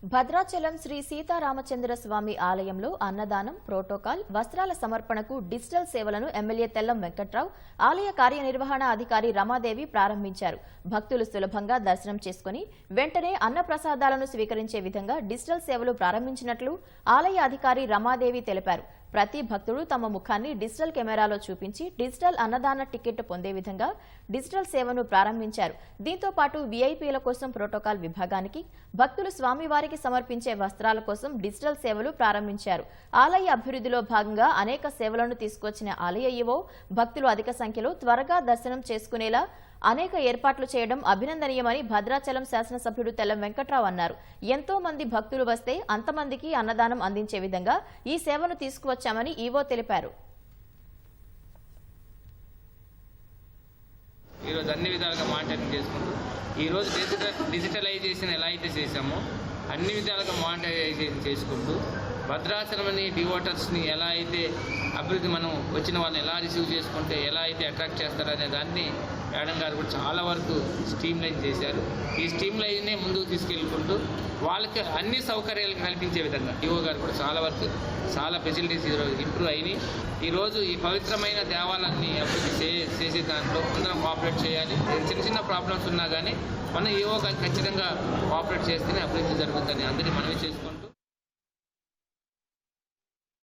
భద్రాచలం శ్రీ సీతారామచంద్ర స్వామి ఆలయంలో అన్నదానం, ప్రోటోకాల్, వస్త్రాల సమర్పణకు డిజిటల్ సేవలను ఎమ్మెల్యే తెల్లం వెంకట్రావు, ఆలయ కార్యనిర్వహణ అధికారి రమాదేవి ప్రారంభించారు. భక్తులు సులభంగా దర్శనం చేసుకుని వెంటనే అన్నప్రసాదాలను స్వీకరించే విధంగా డిజిటల్ సేవలు ప్రారంభించినట్లు ఆలయ అధికారి రమాదేవి తెలిపారు. ప్రతి భక్తుడు తమ ముఖాన్ని డిజిటల్ కెమెరాలో చూపించి డిజిటల్ అన్నదాన టికెట్ పొందే విధంగా డిజిటల్ సేవను ప్రారంభించారు. దీంతో పాటు వీఐపీల కోసం ప్రోటోకాల్ విభాగానికి, భక్తులు స్వామివారికి సమర్పించే వస్త్రాల కోసం డిజిటల్ సేవలు ప్రారంభించారు. ఆలయ అభివృద్ధిలో భాగంగా అనేక సేవలను తీసుకొచ్చిన ఆలయ ఈవో భక్తులు అధిక సంఖ్యలో త్వరగా దర్శనం చేసుకునేలా అనేక ఏర్పాట్లు చేయడం అభినందనీయమని భద్రాచలం శాసనసభ్యుడు తెల్లం వెంకట్రావు అన్నారు. ఎంతో మంది భక్తులు వస్తే అంతమందికి అన్నదానం అందించే విధంగా ఈ సేవను తీసుకువచ్చామని ఈవో తెలిపారు. ఈరోజు అన్ని విధాలుగా మానిటరింగ్ చేసుకుంటూ ఈరోజు డిజిటలైజేషన్ ఎలా అయితే చేశామో అన్ని విధాలుగా మానిటరైజేషన్ చేసుకుంటూ భద్రాచలంని డివోటర్స్ని ఎలా అయితే అభివృద్ధి మనం వచ్చిన వాళ్ళని ఎలా రిసీవ్ చేసుకుంటే ఎలా అయితే అట్రాక్ట్ చేస్తారనే దాన్ని మేడం గారు కూడా చాలా వరకు స్ట్రీమ్లైన్ చేశారు. ఈ స్ట్రీమ్లైన్నే ముందుకు తీసుకెళ్ళుకుంటూ వాళ్ళకి అన్ని సౌకర్యాలు కల్పించే విధంగా ఈవో గారు కూడా చాలా ఫెసిలిటీస్ ఈరోజు ఇంప్రూవ్ అయినాయి. ఈరోజు ఈ పవిత్రమైన దేవాలయాన్ని అభివృద్ధి చేసే దాంట్లో అందరం కోఆపరేట్ చేయాలి. చిన్న ప్రాబ్లమ్స్ ఉన్నా కానీ మనం ఈవో ఖచ్చితంగా కోఆపరేట్ చేస్తేనే అభివృద్ధి జరుగుతుందని అందరినీ మనవి చేసుకుంటూ